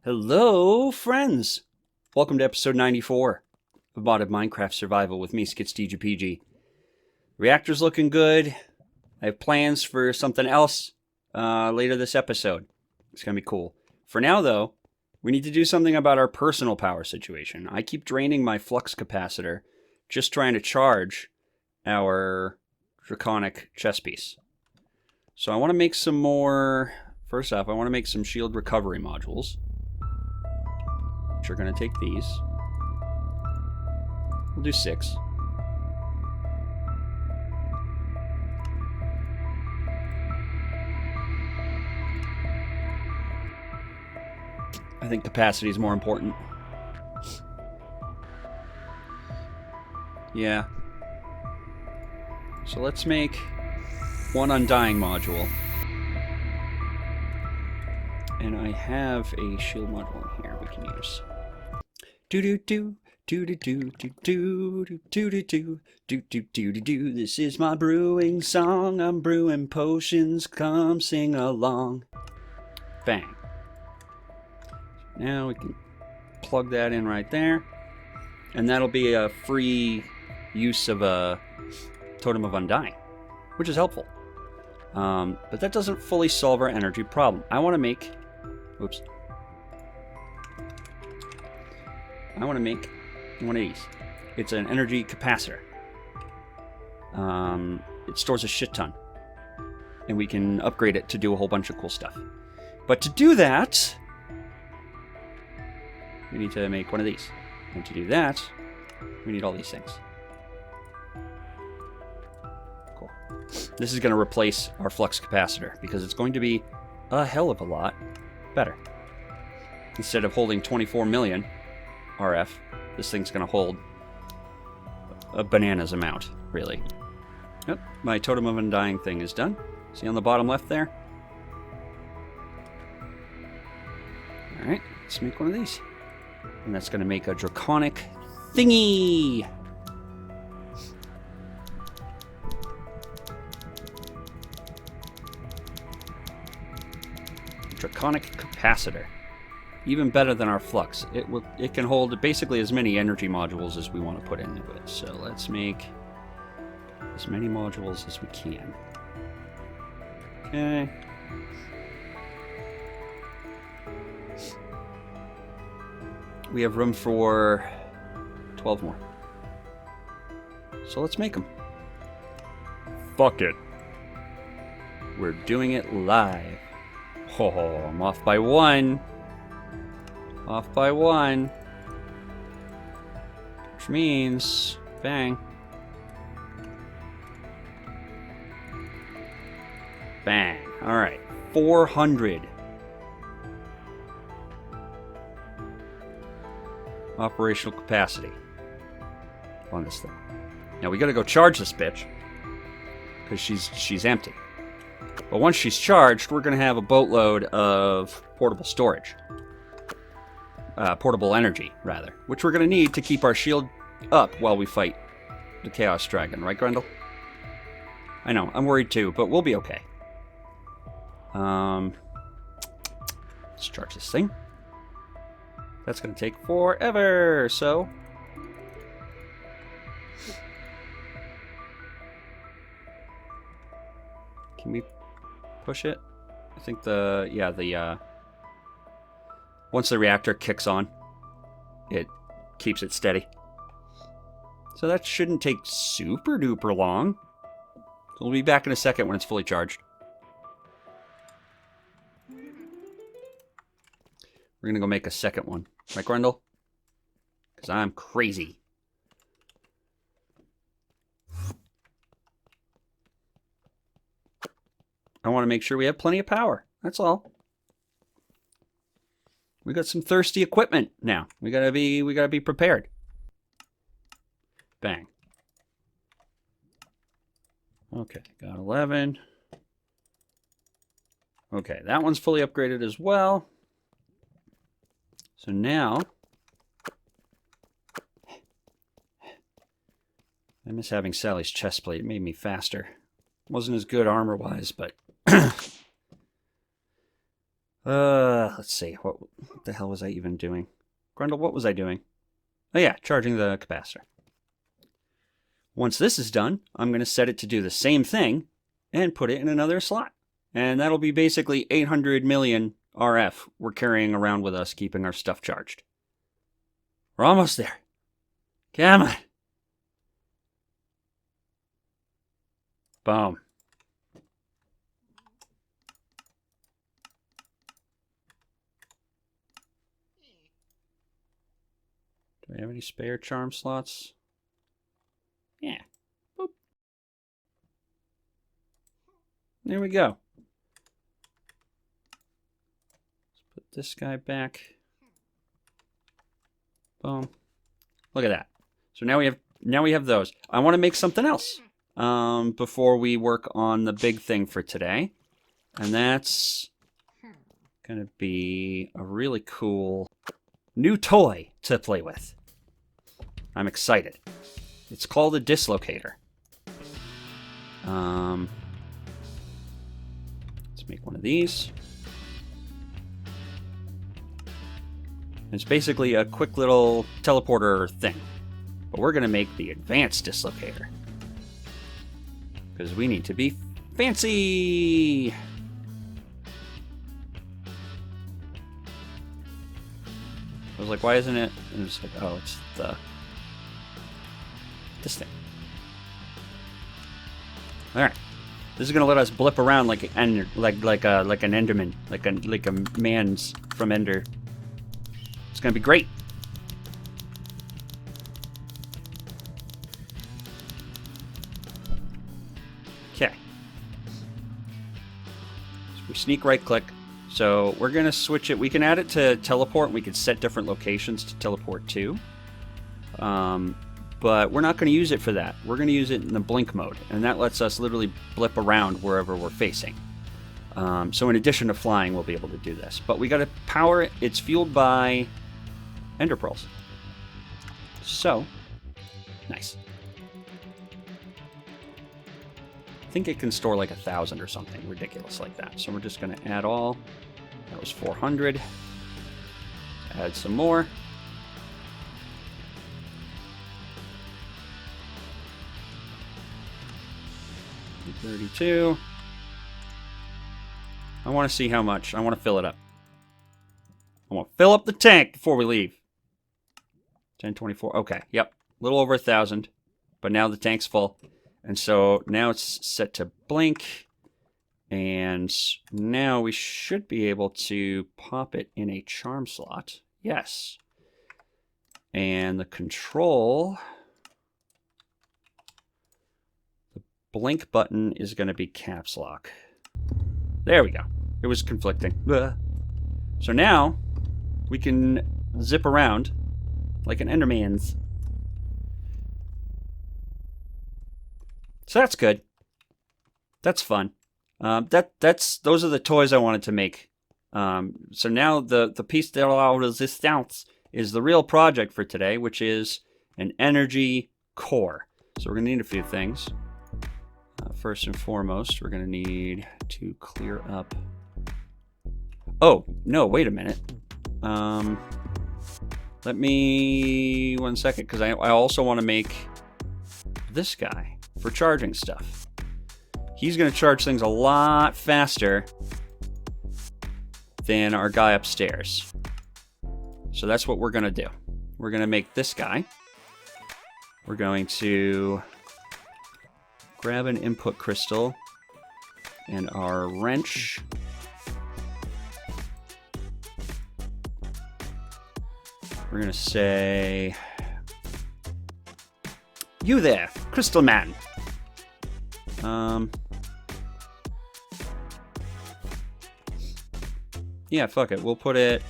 Hello, friends! Welcome to episode 94 of Modded Minecraft Survival with me, SkitzTGPG. Reactor's looking good. I have plans for something else later this episode. It's going to be cool. For now, though, we need to do something about our personal power situation. I keep draining my flux capacitor just trying to charge our draconic chest piece. So I want to make some more... First off, I want to make some shield recovery modules. Which are going to take these. We'll do 6. I think capacity is more important. Yeah. So let's make one undying module. And I have a shield module in here we can use. Do-do-do, do-do-do, do-do-do, do-do-do, do-do-do-do-do. This is my brewing song. I'm brewing potions. Come sing along. Bang. Now we can plug that in right there. And that'll be a free use of a Totem of Undying, which is helpful. But that doesn't fully solve our energy problem. I want to make... Oops. I want to make one of these. It's an energy capacitor. It stores a shit ton. And we can upgrade it to do a whole bunch of cool stuff. But to do that, we need to make one of these. And to do that, we need all these things. Cool. This is going to replace our flux capacitor because it's going to be a hell of a lot better. Instead of holding 24 million RF, this thing's going to hold a bananas amount, really. Yep, my Totem of Undying thing is done. See on the bottom left there? Alright, let's make one of these. And that's going to make a draconic thingy! Draconic capacitor. Even better than our flux. It can hold basically as many energy modules as we want to put into it. So let's make as many modules as we can. Okay. We have room for 12 more. So let's make them. Fuck it. We're doing it live. Oh, I'm off by 1. Off by 1. Which means, bang. Bang. Alright. 400. Operational capacity on this thing. Now we gotta go charge this bitch. Because she's empty. But once she's charged, we're gonna have a boatload of portable storage. Portable energy, rather. Which we're going to need to keep our shield up while we fight the Chaos Dragon. Right, Grendel? I know, I'm worried too, but we'll be okay. Let's charge this thing. That's going to take forever, so... Can we push it? I think once the reactor kicks on, it keeps it steady. So that shouldn't take super duper long. We'll be back in a second when it's fully charged. We're gonna go make a second one. Right, Grendel? Because I'm crazy. I want to make sure we have plenty of power. That's all. We got some thirsty equipment now. We gotta be prepared. Bang. Okay, got 11. Okay, that one's fully upgraded as well. So now I miss having Sally's chest plate. It made me faster. Wasn't as good armor-wise, but Let's see. What the hell was I even doing? Grundle, what was I doing? Oh yeah, charging the capacitor. Once this is done, I'm going to set it to do the same thing and put it in another slot. And that'll be basically 800 million RF we're carrying around with us, keeping our stuff charged. We're almost there. Come on. Boom. Do I have any spare charm slots? Yeah. Boop. There we go. Let's put this guy back. Boom. Look at that. So now we have those. I want to make something else before we work on the big thing for today. And that's going to be a really cool new toy to play with. I'm excited. It's called a dislocator. Let's make one of these. It's basically a quick little teleporter thing. But we're going to make the advanced dislocator. Because we need to be fancy! I was like, why isn't it? And it's like, oh, it's this thing. All right, this is gonna let us blip around like an Enderman, like a man's from Ender. It's gonna be great. Okay. So we sneak right click. So we're going to switch it. We can add it to teleport. We can set different locations to teleport to. But we're not going to use it for that. We're going to use it in the blink mode. And that lets us literally blip around wherever we're facing. So in addition to flying, we'll be able to do this. But we got to power it. It's fueled by ender pearls. So, nice. I think it can store like 1,000 or something ridiculous like that. So we're just going to add all. That was 400. Add some more. $32. I want to see how much. I want to fill it up. I want to fill up the tank before we leave. 1024. Okay, yep. A little over 1,000. But now the tank's full. And so now it's set to blink. And now we should be able to pop it in a charm slot. Yes. And the control... the blink button is going to be caps lock. There we go. It was conflicting. So now we can zip around like an Enderman's. So that's good. That's fun. Those are the toys I wanted to make. So now the piece de la resistance is the real project for today, which is an energy core. So we're going to need a few things. First and foremost, we're going to need to clear up... Oh, no, wait a minute. Let me... 1 second, because I also want to make this guy for charging stuff. He's going to charge things a lot faster than our guy upstairs. So that's what we're going to do. We're going to make this guy. We're going to grab an input crystal and our wrench. We're going to say, you there, Crystal Man. Yeah, fuck it. We'll put it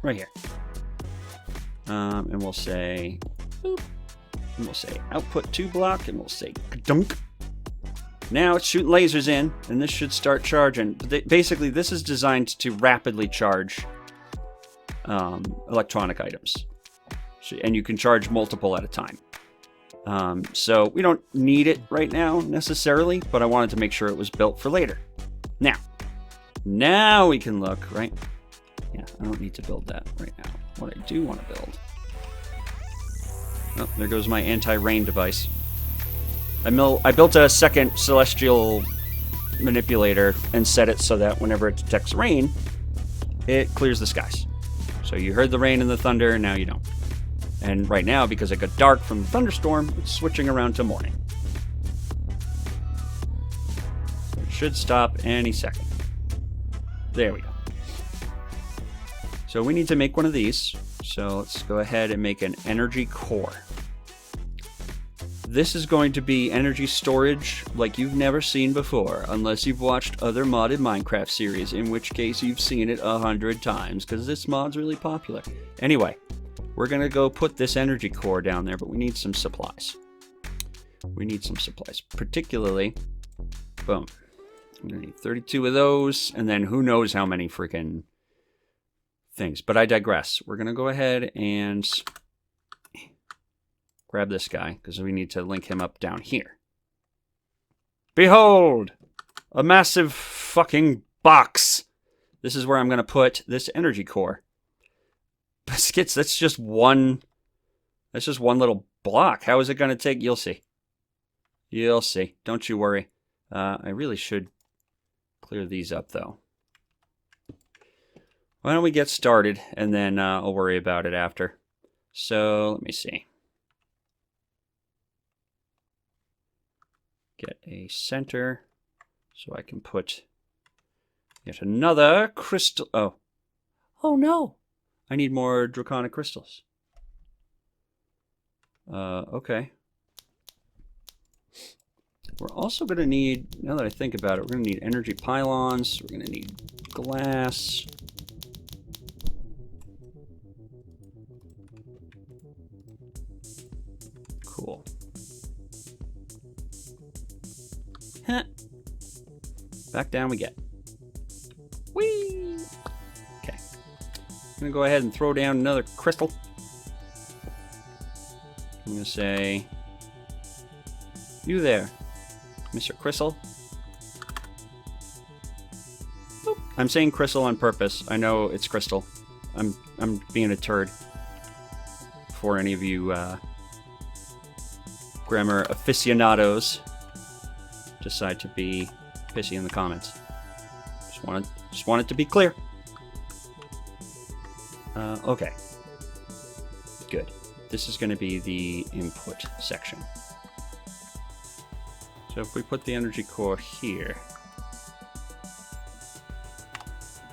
right here. And we'll say, boop. And we'll say output to block, and we'll say dunk. Now it's shooting lasers in, and this should start charging. Basically, this is designed to rapidly charge electronic items. And you can charge multiple at a time. So we don't need it right now necessarily, but I wanted to make sure it was built for later. Now we can look, right? Yeah, I don't need to build that right now. What I do want to build. Oh, there goes my anti-rain device. I built a second celestial manipulator and set it so that whenever it detects rain, it clears the skies. So you heard the rain and the thunder, and now you don't. And right now, because it got dark from the thunderstorm, it's switching around to morning. It should stop any second. There we go. So we need to make one of these. So let's go ahead and make an energy core. This is going to be energy storage like you've never seen before, unless you've watched other modded Minecraft series, in which case you've seen it 100 times, because this mod's really popular. Anyway, we're going to go put this energy core down there, but we need some supplies. We need some supplies, particularly, boom. I'm going to need 32 of those, and then who knows how many freaking things. But I digress. We're going to go ahead and grab this guy, because we need to link him up down here. Behold! A massive fucking box! This is where I'm going to put this energy core. But Skits, that's just one little block. How is it going to take? You'll see. You'll see. Don't you worry. I really should clear these up, though. Why don't we get started, and then I'll worry about it after. So, let me see. Get a center, so I can put yet another crystal. Oh no! I need more draconic crystals. Okay. We're also going to need, now that I think about it, we're going to need energy pylons. We're going to need glass. Cool. Back down we get. Whee! Okay. I'm going to go ahead and throw down another crystal. I'm going to say, you there, Mr. Crystal. Boop. I'm saying crystal on purpose. I know it's crystal. I'm being a turd. For any of you grammar aficionados decide to be pissy in the comments. Just want it to be clear. Okay. Good. This is going to be the input section. So if we put the energy core here,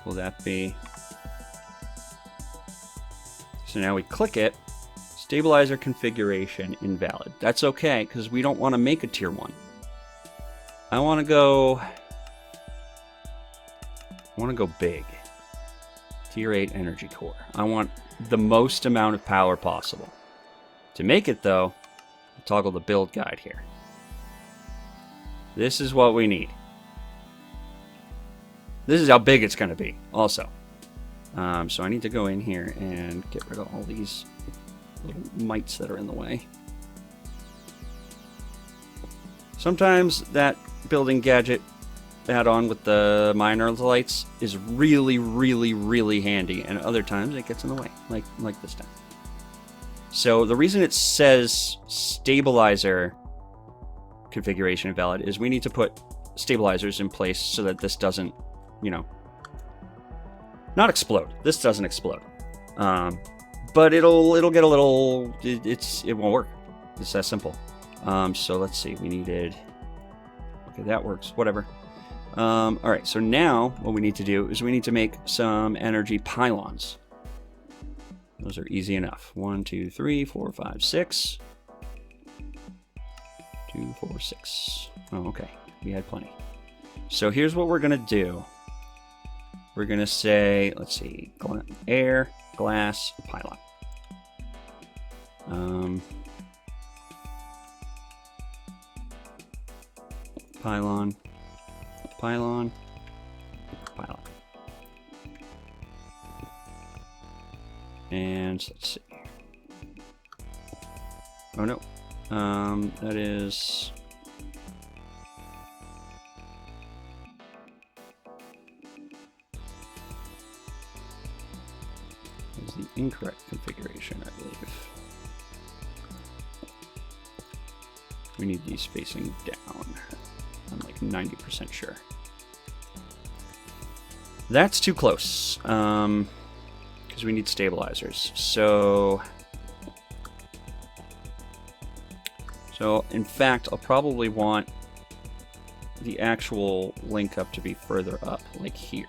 will that be... So now we click it, stabilizer configuration invalid. That's okay, because we don't want to make a tier 1. I want to go big. Tier 8 energy core. I want the most amount of power possible. To make it, though, I'll toggle the build guide here. This is what we need. This is how big it's going to be, also. So I need to go in here and get rid of all these little mites that are in the way. Sometimes that building gadget add-on with the miner lights is really, really, really handy, and other times it gets in the way, like this time. So the reason it says stabilizer configuration invalid is we need to put stabilizers in place so that this doesn't, you know, not explode. This doesn't explode, but it'll get a little. It won't work. It's that simple. So let's see. We needed. Okay, that works. Whatever. All right. So now what we need to do is we need to make some energy pylons. Those are easy enough. 1, 2, 3, 4, 5, 6. 2, 4, 6. Oh, okay. We had plenty. So here's what we're gonna do. We're gonna say, let's see, air, glass, pylon. Pylon, pylon, pylon. And let's see. Oh no, That is... That is the incorrect configuration, I believe. We need these facing down. I'm like 90% sure. That's too close, because we need stabilizers. So in fact, I'll probably want the actual link up to be further up, like here.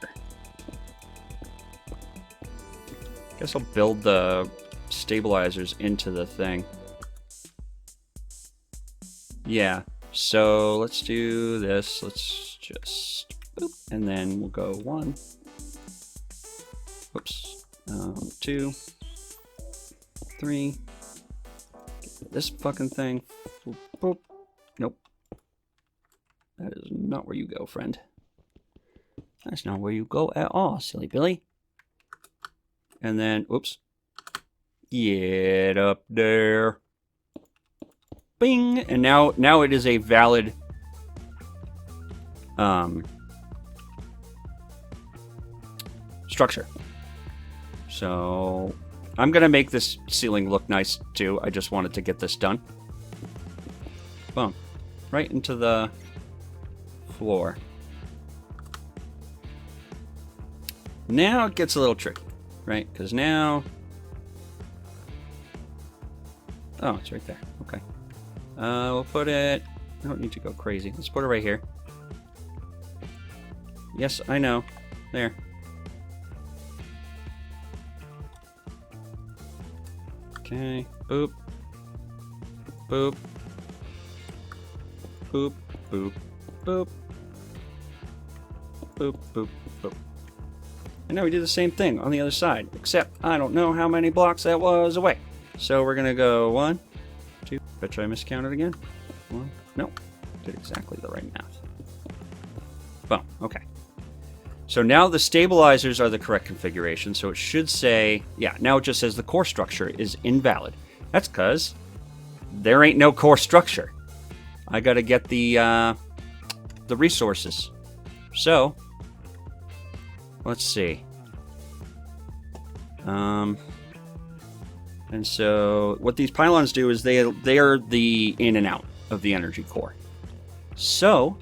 Guess I'll build the stabilizers into the thing. Yeah, so let's do this. Let's just boop, and then we'll go 1. Whoops. 2, 3. Get this fucking thing. Boop, boop. Nope. That is not where you go, friend. That's not where you go at all, silly Billy. And then, oops. Get up there. Bing! And now it is a valid structure. So I'm gonna make this ceiling look nice too. I just wanted to get this done. Boom. Right into the floor. Now it gets a little tricky, right? Because now... Oh, it's right there. Okay. We'll put it... I don't need to go crazy. Let's put it right here. Yes, I know. There. Okay. Boop. Boop. Boop. Boop. Boop. Boop. Boop. Boop. And now we do the same thing on the other side, except I don't know how many blocks that was away. So we're gonna go 1, 2. Bet you I miscounted again. 1. No. Did exactly the right math. Boom. Okay. So now the stabilizers are the correct configuration. So it should say, yeah, now it just says the core structure is invalid. That's because there ain't no core structure. I gotta get the resources. So let's see. And so what these pylons do is they are the in and out of the energy core. So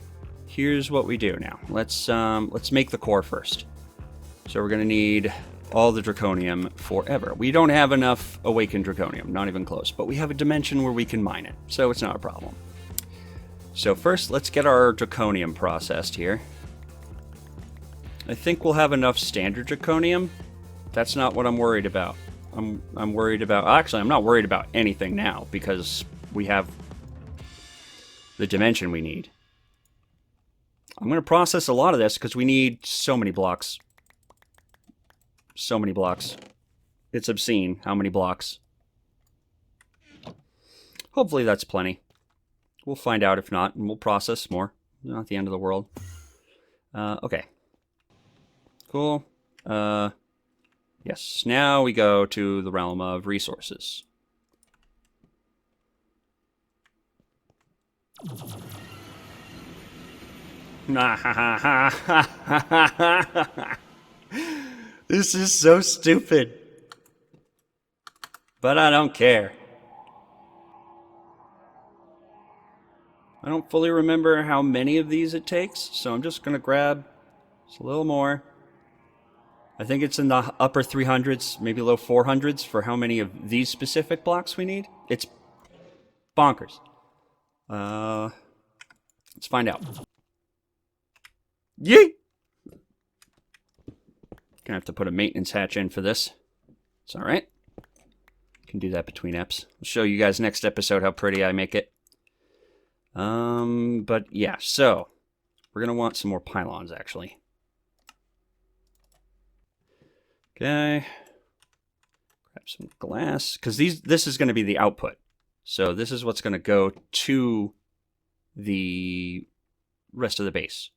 here's what we do now. Let's make the core first. So we're gonna need all the draconium forever. We don't have enough awakened draconium, not even close, but we have a dimension where we can mine it, so it's not a problem. So first, let's get our draconium processed here. I think we'll have enough standard draconium. That's not what I'm worried about. I'm worried about... Actually, I'm not worried about anything now because we have the dimension we need. I'm going to process a lot of this because we need so many blocks. So many blocks. It's obscene how many blocks. Hopefully that's plenty. We'll find out if not, and we'll process more. Not the end of the world. Okay. Cool. Yes, now we go to the realm of resources. This is so stupid. But I don't care. I don't fully remember how many of these it takes, so I'm just going to grab just a little more. I think it's in the upper 300s, maybe low 400s for how many of these specific blocks we need. It's bonkers. Let's find out. Yay! Gonna have to put a maintenance hatch in for this. It's alright. Can do that between eps. I'll show you guys next episode how pretty I make it. But yeah, so we're gonna want some more pylons actually. Okay. Grab some glass. Because this is going to be the output. So this is what's going to go to the rest of the base.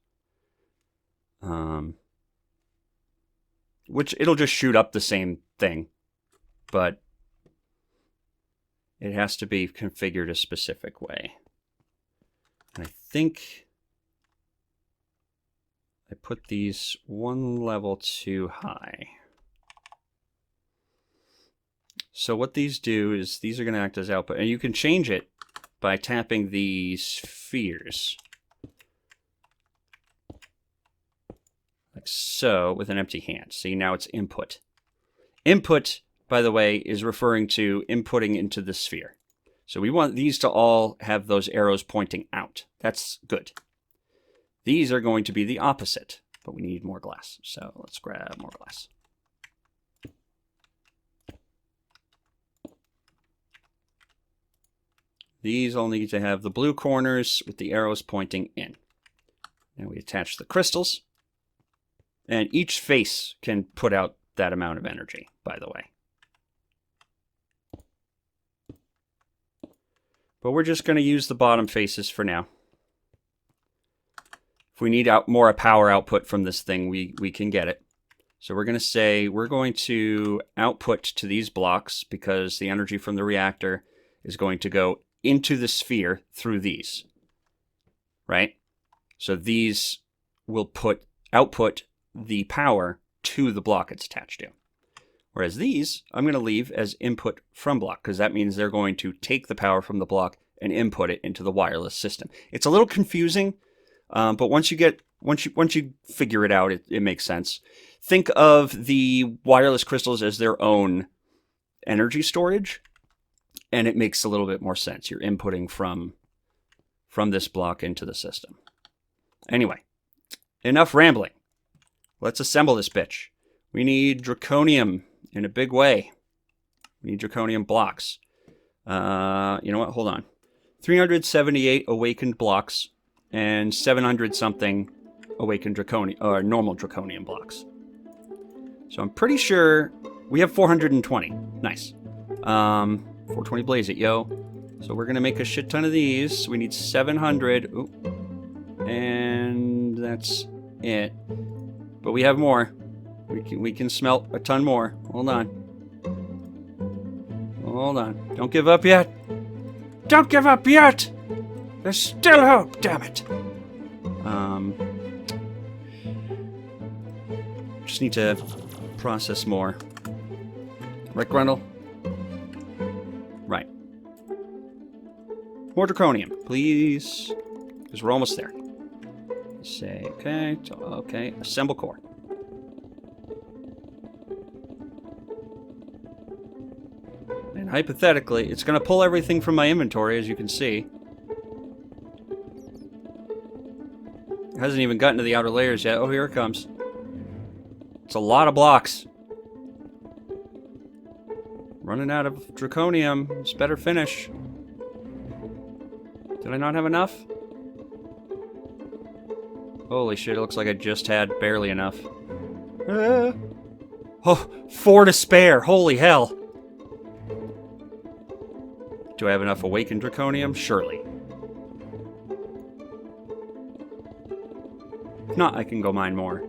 Which it'll just shoot up the same thing. But it has to be configured a specific way. And I think I put these one level too high. So what these do is these are going to act as output. And you can change it by tapping these spheres. Like so, with an empty hand. See, now it's input. Input, by the way, is referring to inputting into the sphere. So we want these to all have those arrows pointing out. That's good. These are going to be the opposite, but we need more glass. So let's grab more glass. These all need to have the blue corners with the arrows pointing in. And we attach the crystals. And each face can put out that amount of energy, by the way. But we're just going to use the bottom faces for now. If we need more power output from this thing, we can get it. So we're going to say we're going to output to these blocks because the energy from the reactor is going to go into the sphere through these. Right? So these will output the power to the block it's attached to. Whereas these, I'm going to leave as input from block, because that means they're going to take the power from the block and input it into the wireless system. It's a little confusing, but once you figure it out, it makes sense. Think of the wireless crystals as their own energy storage, and it makes a little bit more sense. You're inputting from this block into the system. Anyway, enough rambling. Let's assemble this bitch. We need draconium in a big way. We need draconium blocks. You know what? Hold on. 378 awakened blocks and 700 something awakened draconium or normal draconium blocks. So I'm pretty sure we have 420. Nice. 420 blaze it, yo. So we're gonna make a shit ton of these. We need 700. Ooh. And that's it. But we have more. We can smelt a ton more. Hold on. Hold on. Don't give up yet. Don't give up yet! There's still hope, damn it. Just need to process more. Right, Grundle? Right. More draconium, please. Because we're almost there. Say, okay, assemble core. And hypothetically, it's going to pull everything from my inventory, as you can see. It hasn't even gotten to the outer layers yet. Oh, here it comes. It's a lot of blocks. Running out of draconium. It's better finish. Did I not have enough? Holy shit, it looks like I just had barely enough. Oh, 4 to spare. Holy hell. Do I have enough awakened draconium? Surely. If not, I can go mine more.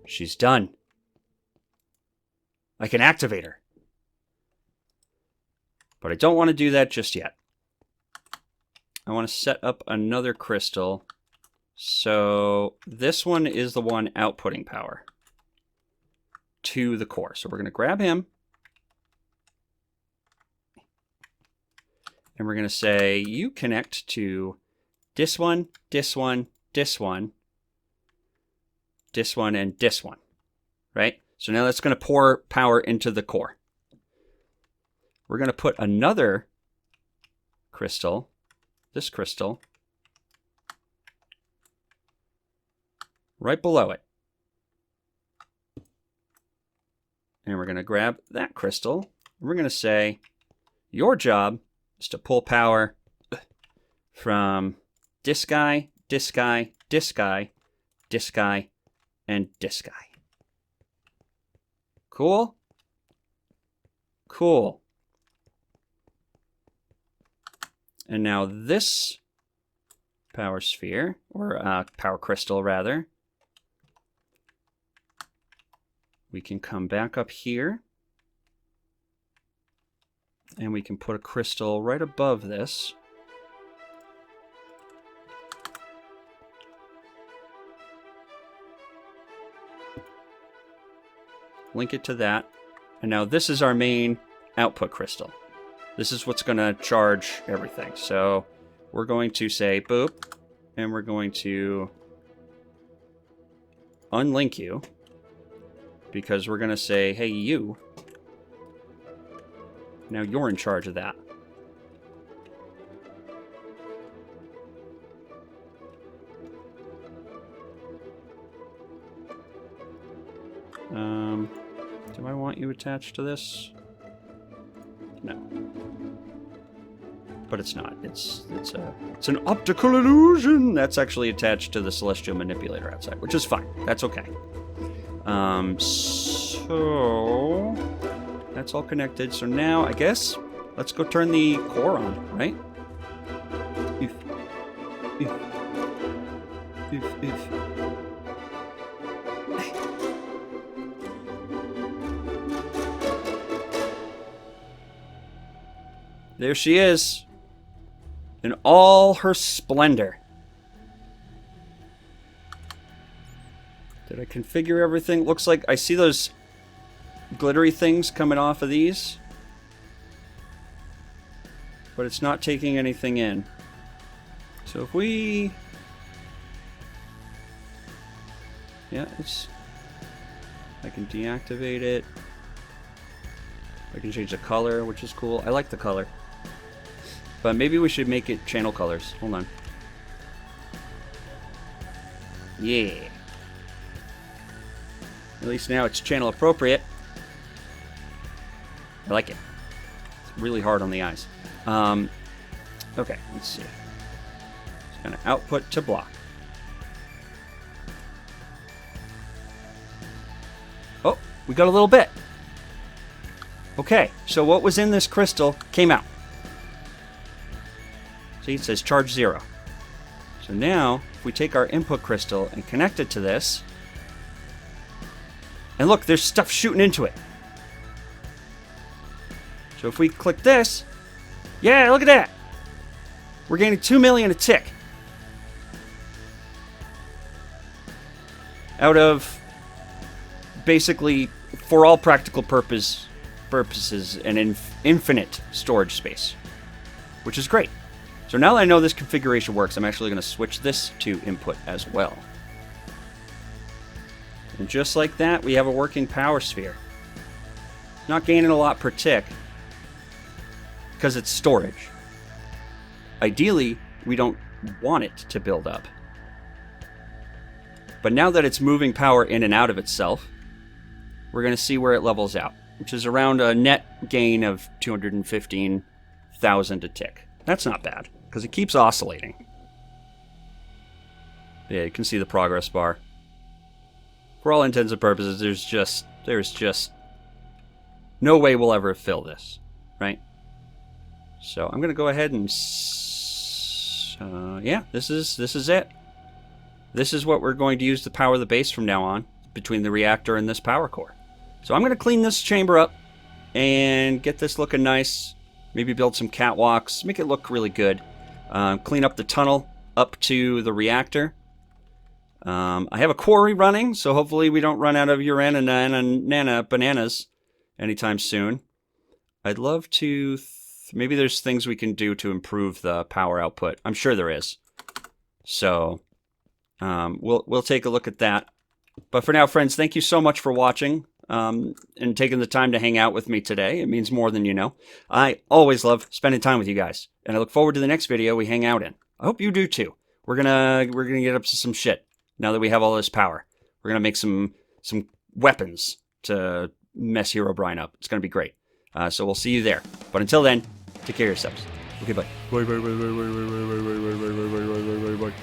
She's done. I can activate her. But I don't want to do that just yet. I want to set up another crystal. So this one is the one outputting power to the core. So we're going to grab him. And we're going to say, you connect to this one, this one, this one, this one, and this one. Right? So now that's going to pour power into the core. We're going to put another crystal, this crystal, right below it. And we're going to grab that crystal. And we're going to say, your job is to pull power from this guy, this guy, this guy, this guy, and this guy. Cool? Cool. And now this power sphere, or power crystal rather, we can come back up here And we can put a crystal right above this. Link it to that. And now this is our main output crystal. This is what's going to charge everything. So we're going to say boop, and we're going to unlink you, because we're going to say, hey, you. Now you're in charge of that. Do I want you attached to this? No. But it's not. It's an optical illusion that's actually attached to the celestial manipulator outside, which is fine. That's okay. So that's all connected. So now I guess let's go turn the core on, right? If. There she is, in all her splendor. Did I configure everything? Looks like I see those glittery things coming off of these, but it's not taking anything in. So if we... Yeah, I can deactivate it. I can change the color, which is cool. I like the color. But maybe we should make it channel colors. Hold on. Yeah. At least now it's channel appropriate. I like it. It's really hard on the eyes. Okay, let's see. It's going to output to block. Oh, we got a little bit. Okay, so what was in this crystal came out. See, it says charge 0. So now, if we take our input crystal and connect it to this, and look, there's stuff shooting into it. So if we click this, yeah, look at that. We're gaining 2 million a tick. Out of, basically, for all practical purposes, an infinite storage space, which is great. So now that I know this configuration works, I'm actually going to switch this to input as well. And just like that, we have a working power sphere. Not gaining a lot per tick, because it's storage. Ideally, we don't want it to build up. But now that it's moving power in and out of itself, we're going to see where it levels out, which is around a net gain of 215,000 a tick. That's not bad, because it keeps oscillating. Yeah, you can see the progress bar. For all intents and purposes, there's just no way we'll ever fill this, right? So I'm going to go ahead and... yeah, this is it. This is what we're going to use to power the base from now on, between the reactor and this power core. So I'm going to clean this chamber up and get this looking nice. Maybe build some catwalks, make it look really good. Clean up the tunnel up to the reactor. I have a quarry running, so hopefully we don't run out of Neener-Neener-Cheater bananas anytime soon. I'd love to... maybe there's things we can do to improve the power output. I'm sure there is. So we'll take a look at that. But for now, friends, thank you so much for watching. And taking the time to hang out with me today. It means more than you know. I always love spending time with you guys, and I look forward to the next video we hang out in. I hope you do too. We're gonna get up to some shit now that we have all this power. We're gonna make some weapons to mess Herobrine up. It's gonna be great. So we'll see you there. But until then, take care of yourselves. Okay, bye. Bye.